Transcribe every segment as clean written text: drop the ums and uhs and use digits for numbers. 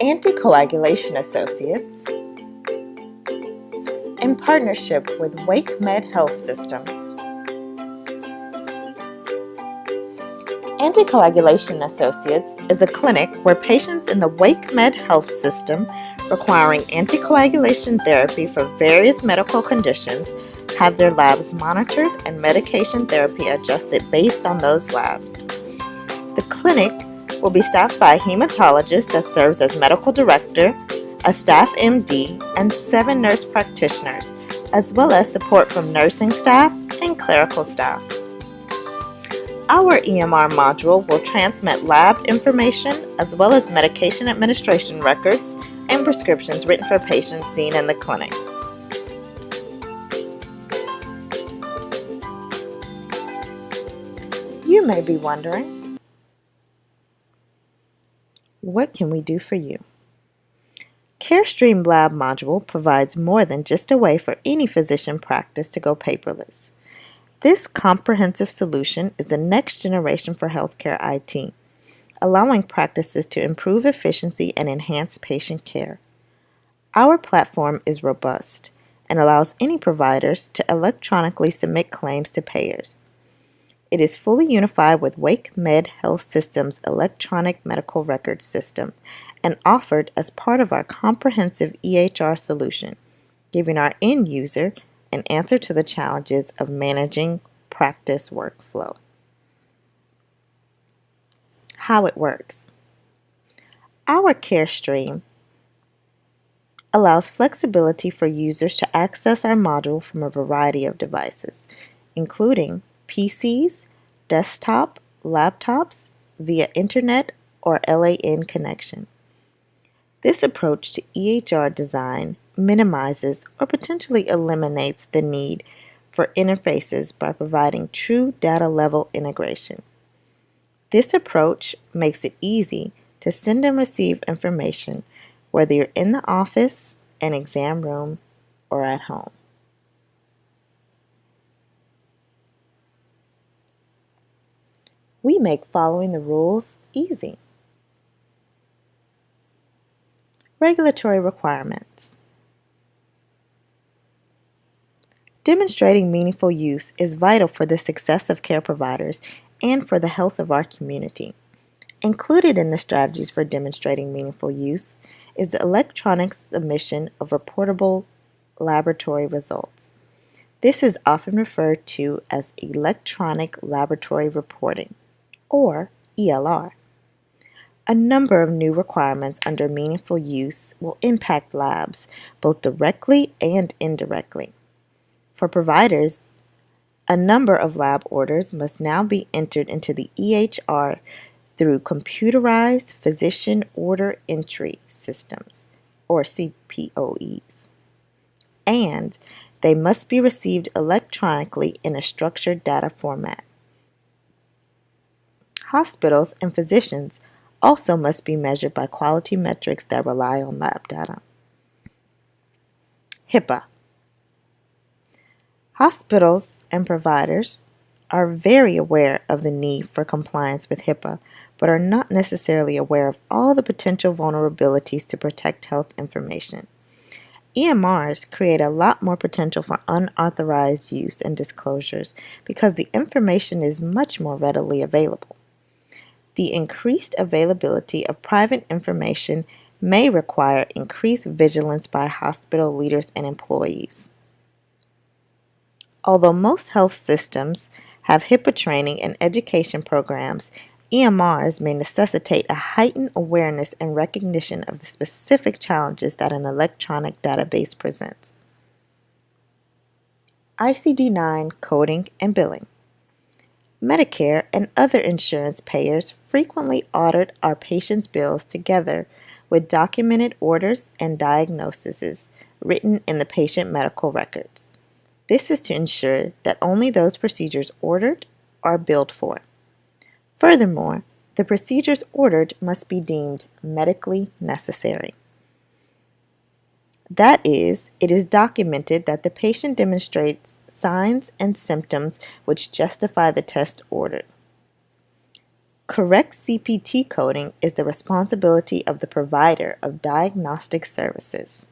Anticoagulation Associates, in partnership with WakeMed Health Systems. Anticoagulation Associates is a clinic where patients in the WakeMed Health System requiring anticoagulation therapy for various medical conditions have their labs monitored and medication therapy adjusted based on those labs. The clinic will be staffed by a hematologist that serves as medical director, a staff MD, and 7 nurse practitioners, as well as support from nursing staff and clerical staff. Our EMR module will transmit lab information as well as medication administration records and prescriptions written for patients seen in the clinic. You may be wondering, what can we do for you? CareStream Lab module provides more than just a way for any physician practice to go paperless. This comprehensive solution is the next generation for healthcare IT, allowing practices to improve efficiency and enhance patient care. Our platform is robust and allows any providers to electronically submit claims to payers. It is fully unified with WakeMed Health System's electronic medical record system and offered as part of our comprehensive EHR solution, giving our end user an answer to the challenges of managing practice workflow. How it works. Our CareStream allows flexibility for users to access our module from a variety of devices, including PCs, desktop, laptops, via internet, or LAN connection. This approach to EHR design minimizes or potentially eliminates the need for interfaces by providing true data-level integration. This approach makes it easy to send and receive information whether you're in the office, an exam room, or at home. We make following the rules easy. Regulatory requirements. Demonstrating meaningful use is vital for the success of care providers and for the health of our community. Included in the strategies for demonstrating meaningful use is the electronic submission of reportable laboratory results. This is often referred to as electronic laboratory reporting, or ELR. A number of new requirements under meaningful use will impact labs both directly and indirectly. For providers, a number of lab orders must now be entered into the EHR through computerized physician order entry systems, or CPOEs, and they must be received electronically in a structured data format. Hospitals and physicians also must be measured by quality metrics that rely on lab data. HIPAA. Hospitals and providers are very aware of the need for compliance with HIPAA, but are not necessarily aware of all the potential vulnerabilities to protect health information. EMRs create a lot more potential for unauthorized use and disclosures because the information is much more readily available. The increased availability of private information may require increased vigilance by hospital leaders and employees. Although most health systems have HIPAA training and education programs, EMRs may necessitate a heightened awareness and recognition of the specific challenges that an electronic database presents. ICD-9 coding and billing. Medicare and other insurance payers frequently audit our patients' bills together with documented orders and diagnoses written in the patient medical records. This is to ensure that only those procedures ordered are billed for. Furthermore, the procedures ordered must be deemed medically necessary. That is, it is documented that the patient demonstrates signs and symptoms which justify the test ordered. Correct CPT coding is the responsibility of the provider of diagnostic services.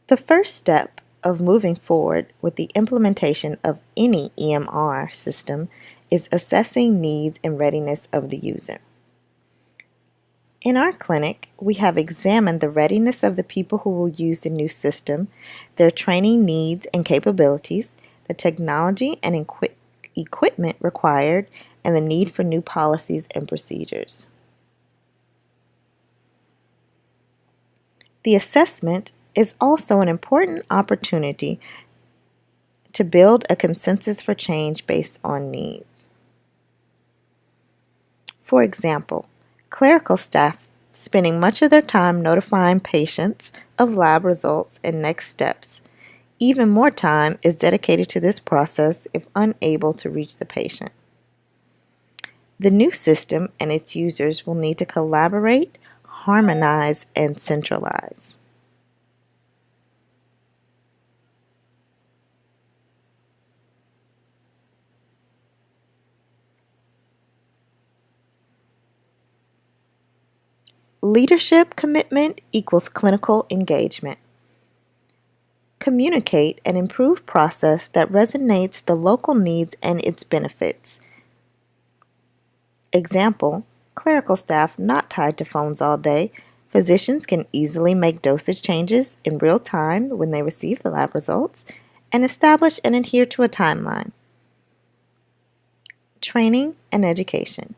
The first step of moving forward with the implementation of any EMR system is assessing needs and readiness of the user. In our clinic, we have examined the readiness of the people who will use the new system, their training needs and capabilities, the technology and equipment required, and the need for new policies and procedures. The assessment is also an important opportunity to build a consensus for change based on needs. For example, clerical staff spending much of their time notifying patients of lab results and next steps. Even more time is dedicated to this process if unable to reach the patient. The new system and its users will need to collaborate, harmonize, and centralize. Leadership commitment equals clinical engagement. Communicate an improved process that resonates the local needs and its benefits. Example, clerical staff not tied to phones all day. Physicians can easily make dosage changes in real time when they receive the lab results and establish and adhere to a timeline. Training and education.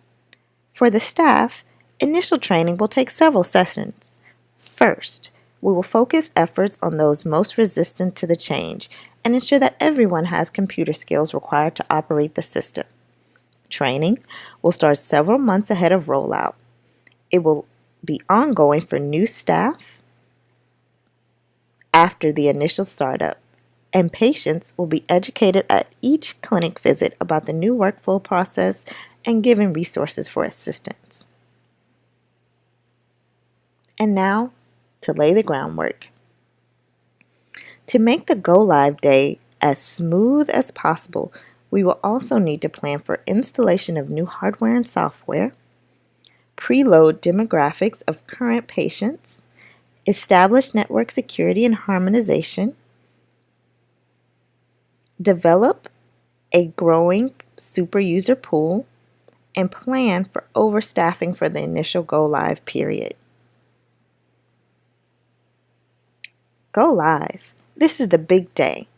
For the staff, initial training will take several sessions. First, we will focus efforts on those most resistant to the change and ensure that everyone has computer skills required to operate the system. Training will start several months ahead of rollout. It will be ongoing for new staff after the initial startup, and patients will be educated at each clinic visit about the new workflow process and given resources for assistance. And now, to lay the groundwork. To make the go-live day as smooth as possible, we will also need to plan for installation of new hardware and software, preload demographics of current patients, establish network security and harmonization, develop a growing super user pool, and plan for overstaffing for the initial go-live period. Go live. This is the big day.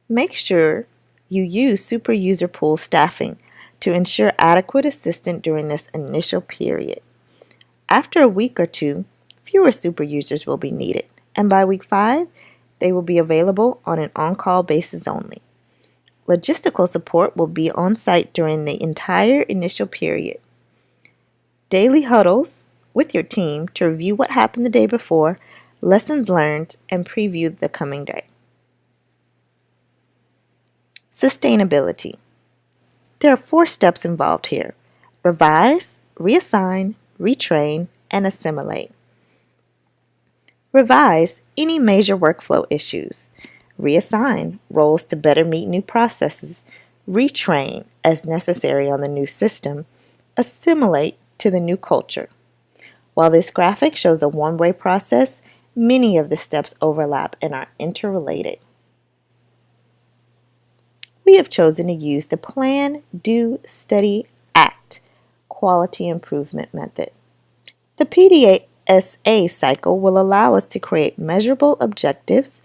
Make sure you use super user pool staffing to ensure adequate assistance during this initial period. After a week or two, fewer super users will be needed, and by week 5, they will be available on an on-call basis only. Logistical support will be on site during the entire initial period. Daily huddles with your team to review what happened the day before, lessons learned, and preview the coming day. Sustainability. There are 4 steps involved here: revise, reassign, retrain, and assimilate. Revise any major workflow issues. Reassign roles to better meet new processes. Retrain as necessary on the new system. Assimilate to the new culture. While this graphic shows a one-way process, many of the steps overlap and are interrelated. We have chosen to use the Plan, Do, Study, Act quality improvement method. The PDSA cycle will allow us to create measurable objectives,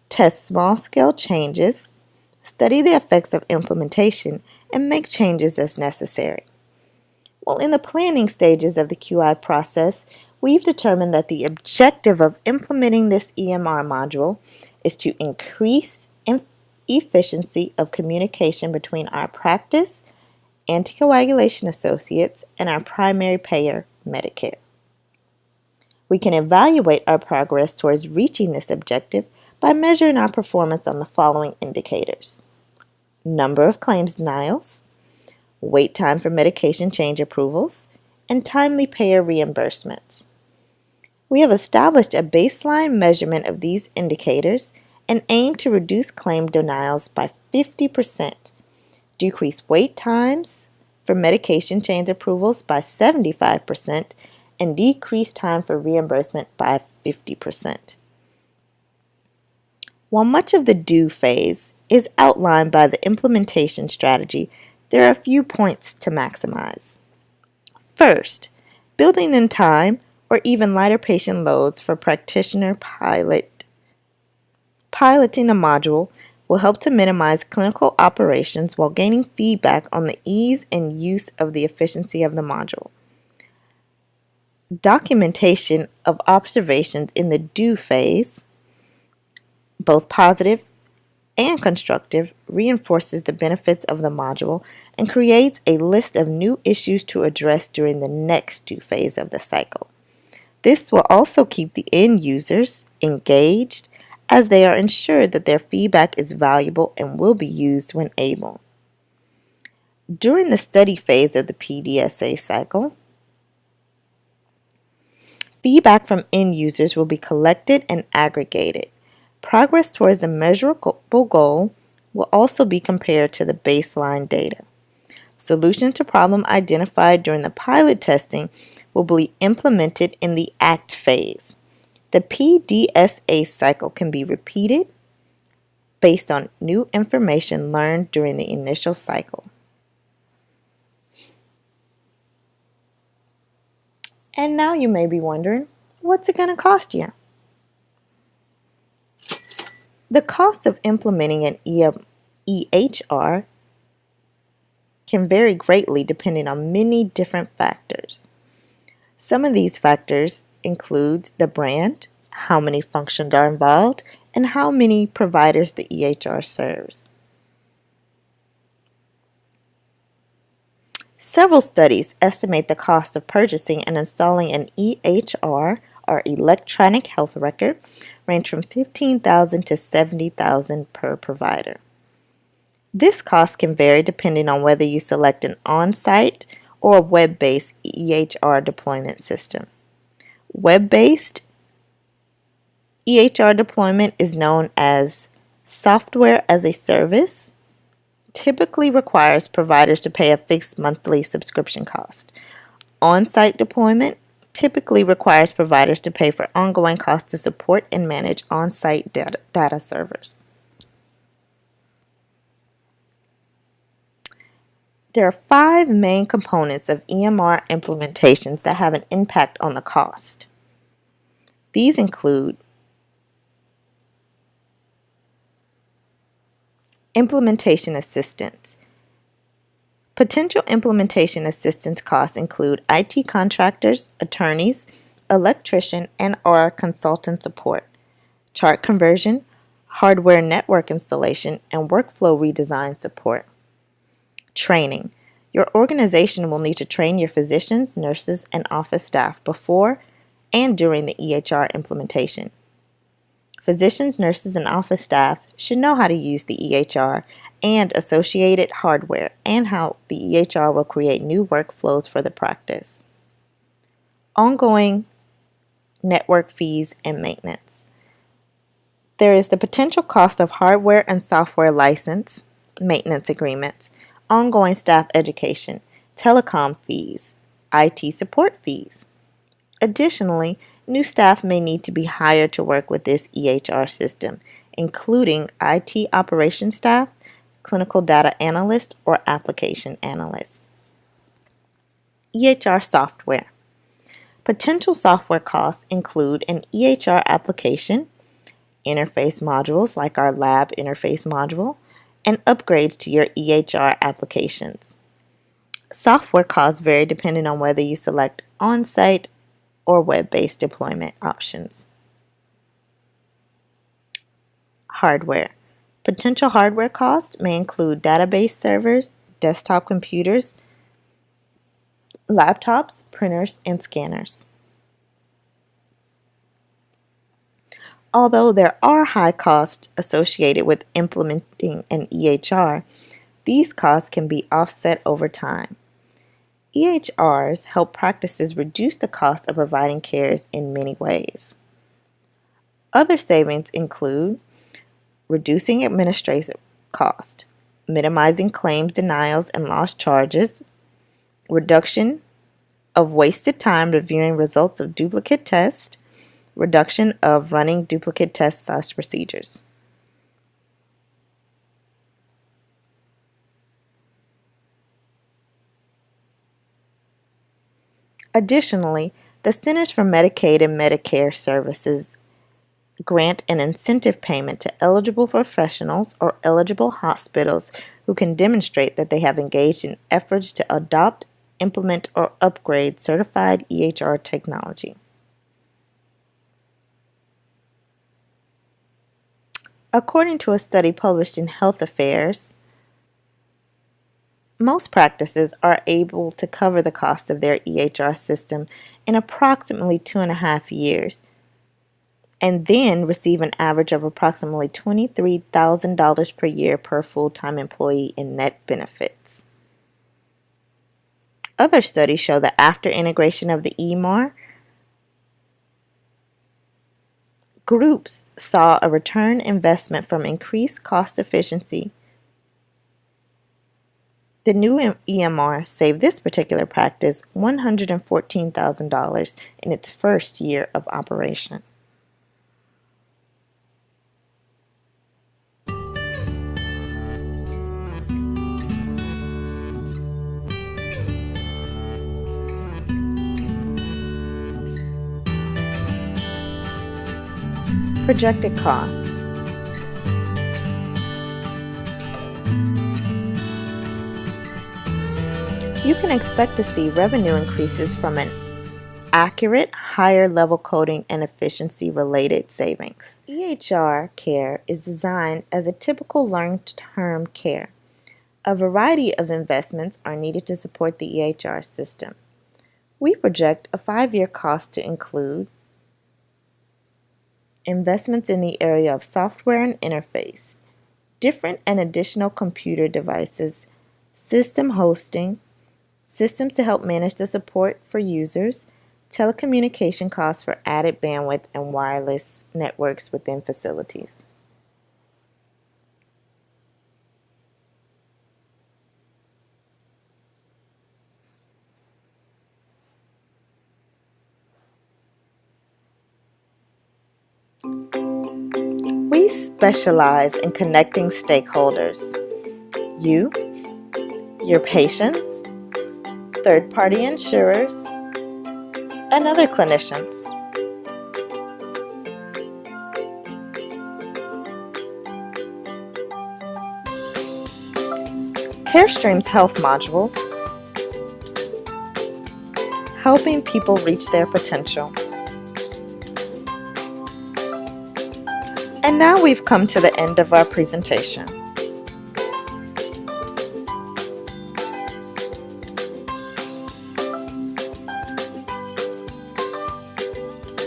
test small-scale changes, study the effects of implementation, and make changes as necessary. Well, in the planning stages of the QI process, we've determined that the objective of implementing this EMR module is to increase efficiency of communication between our practice, anticoagulation associates, and our primary payer, Medicare. We can evaluate our progress towards reaching this objective by measuring our performance on the following indicators: number of claims denials, wait time for medication change approvals, and timely payer reimbursements. We have established a baseline measurement of these indicators and aim to reduce claim denials by 50%, decrease wait times for medication change approvals by 75%, and decrease time for reimbursement by 50%. While much of the do phase is outlined by the implementation strategy, there are a few points to maximize. First, building in time or even lighter patient loads for practitioner piloting a module will help to minimize clinical operations while gaining feedback on the ease and use of the efficiency of the module. Documentation of observations in the do phase, both positive and constructive, reinforces the benefits of the module and creates a list of new issues to address during the next do phase of the cycle. This will also keep the end users engaged as they are ensured that their feedback is valuable and will be used when able. During the study phase of the PDSA cycle, feedback from end users will be collected and aggregated. Progress towards a measurable goal will also be compared to the baseline data. Solution to problem identified during the pilot testing will be implemented in the ACT phase. The PDSA cycle can be repeated based on new information learned during the initial cycle. And now you may be wondering, what's it going to cost you? The cost of implementing an EHR can vary greatly depending on many different factors. Some of these factors include the brand, how many functions are involved, and how many providers the EHR serves. Several studies estimate the cost of purchasing and installing an EHR, or electronic health record, range from $15,000 to $70,000 per provider. This cost can vary depending on whether you select an on-site or a web-based EHR deployment system. Web-based EHR deployment is known as software as a service, typically requires providers to pay a fixed monthly subscription cost. On-site deployment typically requires providers to pay for ongoing costs to support and manage on-site data servers. There are 5 main components of EMR implementations that have an impact on the cost. These include implementation assistance. Potential implementation assistance costs include IT contractors, attorneys, electrician, and/or consultant support, chart conversion, hardware network installation, and workflow redesign support. Training. Your organization will need to train your physicians, nurses, and office staff before and during the EHR implementation. Physicians, nurses, and office staff should know how to use the EHR and associated hardware and how the EHR will create new workflows for the practice. Ongoing network fees and maintenance. There is the potential cost of hardware and software license, maintenance agreements, ongoing staff education, telecom fees, IT support fees. Additionally, new staff may need to be hired to work with this EHR system, including IT operations staff, clinical data analyst, or application analyst. EHR software. Potential software costs include an EHR application, interface modules like our lab interface module, and upgrades to your EHR applications. Software costs vary depending on whether you select on-site or web-based deployment options. Hardware. Potential hardware costs may include database servers, desktop computers, laptops, printers, and scanners. Although there are high costs associated with implementing an EHR, these costs can be offset over time. EHRs help practices reduce the cost of providing cares in many ways. Other savings include reducing administrative cost, minimizing claims denials and lost charges, reduction of wasted time reviewing results of duplicate tests, reduction of running duplicate tests/procedures. Additionally, the Centers for Medicaid and Medicare Services grant an incentive payment to eligible professionals or eligible hospitals who can demonstrate that they have engaged in efforts to adopt, implement, or upgrade certified EHR technology. According to a study published in Health Affairs, most practices are able to cover the cost of their EHR system in approximately 2.5 years, and then receive an average of approximately $23,000 per year per full-time employee in net benefits. Other studies show that after integration of the EMR, groups saw a return investment from increased cost efficiency. The new EMR saved this particular practice $114,000 in its first year of operation. Projected costs. You can expect to see revenue increases from an accurate, higher level coding and efficiency related savings. EHR care is designed as a typical long-term care. A variety of investments are needed to support the EHR system. We project a 5-year cost to include investments in the area of software and interface, different and additional computer devices, system hosting, systems to help manage the support for users, telecommunication costs for added bandwidth and wireless networks within facilities. We specialize in connecting stakeholders, you, your patients, third-party insurers, and other clinicians. CareStream's health modules, helping people reach their potential. And now we've come to the end of our presentation.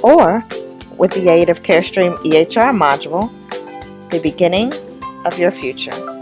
Or, with the aid of CareStream EHR module, the beginning of your future.